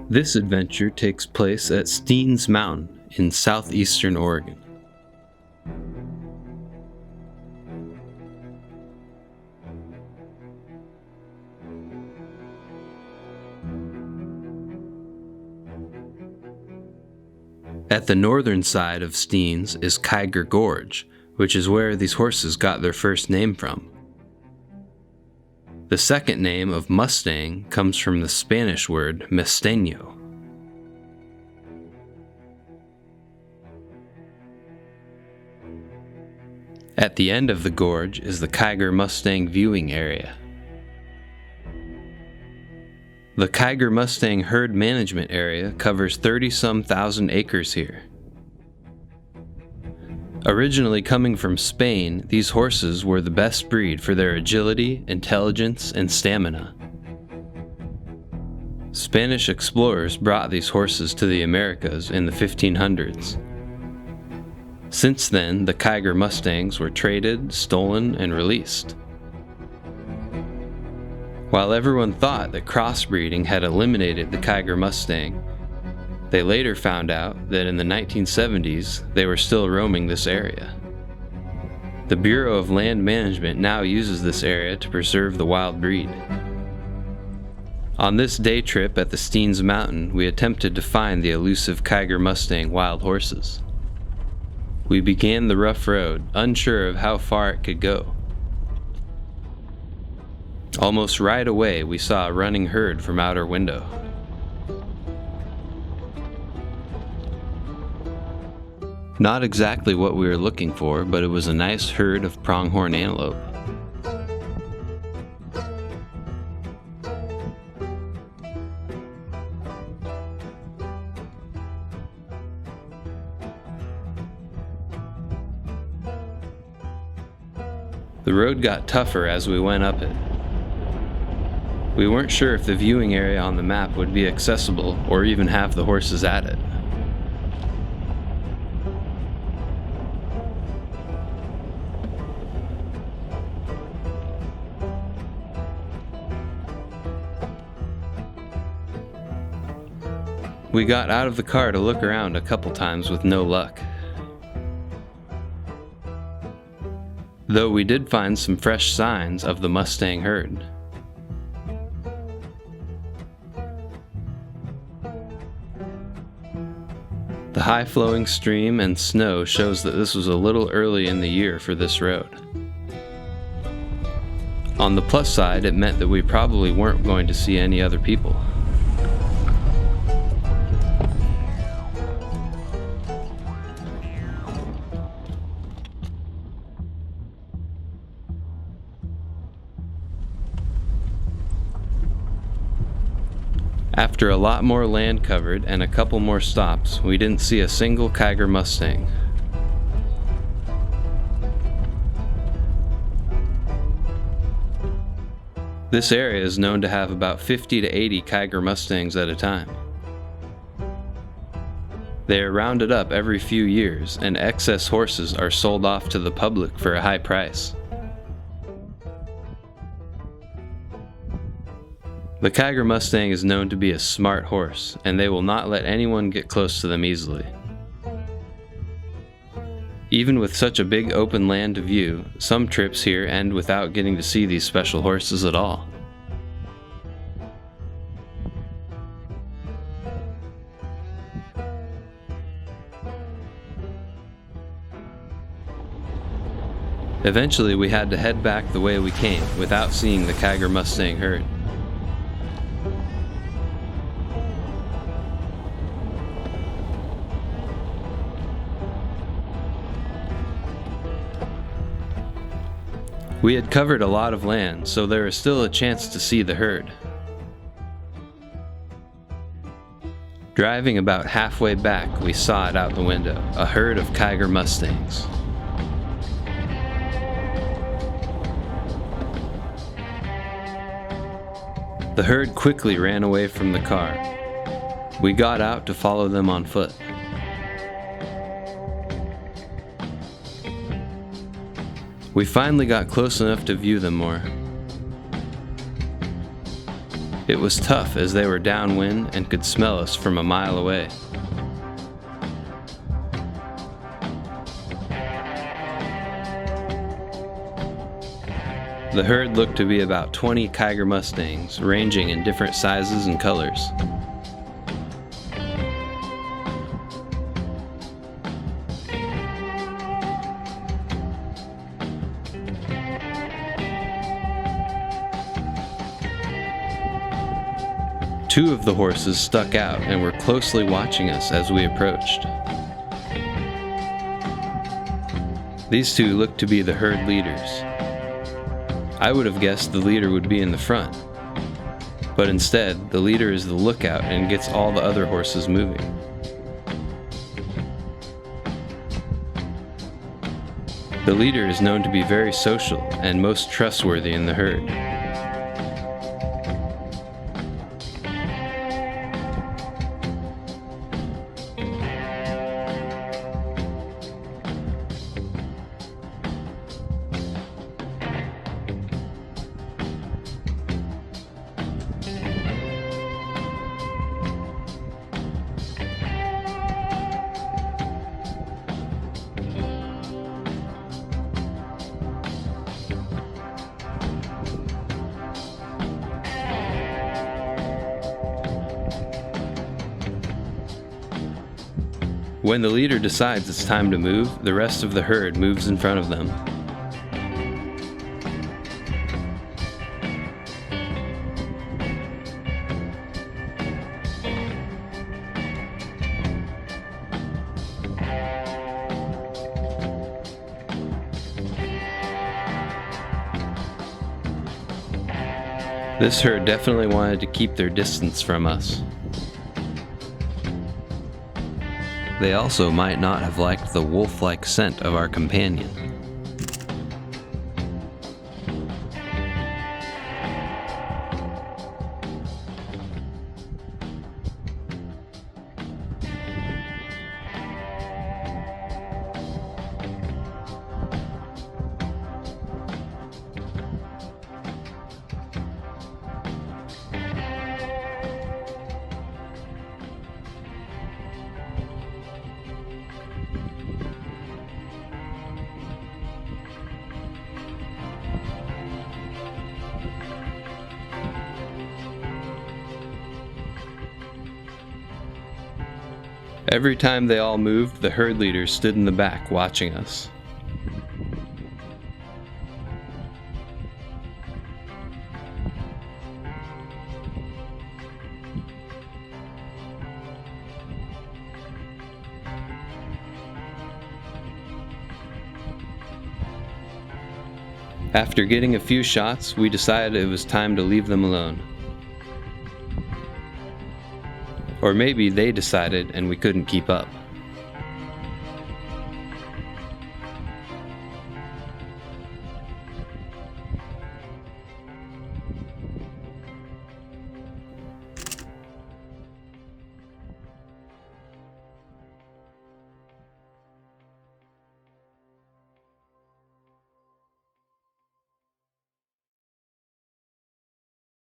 This adventure takes place at Steens Mountain in southeastern Oregon. At the northern side of Steens is Kiger Gorge, which is where these horses got their first name from. The second name of Mustang comes from the Spanish word Mustaño. At the end of the gorge is the Kiger Mustang viewing area. The Kiger Mustang herd management area covers 30-some thousand acres here. Originally coming from Spain, these horses were the best breed for their agility, intelligence, and stamina. Spanish explorers brought these horses to the Americas in the 1500s. Since then, the Kiger Mustangs were traded, stolen, and released. While everyone thought that crossbreeding had eliminated the Kiger Mustang, they later found out that in the 1970s they were still roaming this area. The Bureau of Land Management now uses this area to preserve the wild breed. On this day trip at the Steens Mountain, we attempted to find the elusive Kiger Mustang wild horses. We began the rough road, unsure of how far it could go. Almost right away, we saw a running herd from out our window. Not exactly what we were looking for, but it was a nice herd of pronghorn antelope. The road got tougher as we went up it. We weren't sure if the viewing area on the map would be accessible or even have the horses at it. We got out of the car to look around a couple times with no luck. Though we did find some fresh signs of the Mustang herd. The high-flowing stream and snow shows that this was a little early in the year for this road. On the plus side, it meant that we probably weren't going to see any other people. After a lot more land covered and a couple more stops, we didn't see a single Kiger Mustang. This area is known to have about 50 to 80 Kiger Mustangs at a time. They are rounded up every few years, and excess horses are sold off to the public for a high price. The Kiger Mustang is known to be a smart horse, and they will not let anyone get close to them easily. Even with such a big open land to view, some trips here end without getting to see these special horses at all. Eventually, we had to head back the way we came without seeing the Kiger Mustang herd. We had covered a lot of land, so there was still a chance to see the herd. Driving about halfway back, we saw it out the window, a herd of Kiger Mustangs. The herd quickly ran away from the car. We got out to follow them on foot. We finally got close enough to view them more. It was tough as they were downwind and could smell us from a mile away. The herd looked to be about 20 Kiger Mustangs, ranging in different sizes and colors. Two of the horses stuck out and were closely watching us as we approached. These two looked to be the herd leaders. I would have guessed the leader would be in the front, but instead, the leader is the lookout and gets all the other horses moving. The leader is known to be very social and most trustworthy in the herd. When the leader decides it's time to move, the rest of the herd moves in front of them. This herd definitely wanted to keep their distance from us. They also might not have liked the wolf-like scent of our companion. Every time they all moved, the herd leader stood in the back watching us. After getting a few shots, we decided it was time to leave them alone. Or maybe they decided and we couldn't keep up.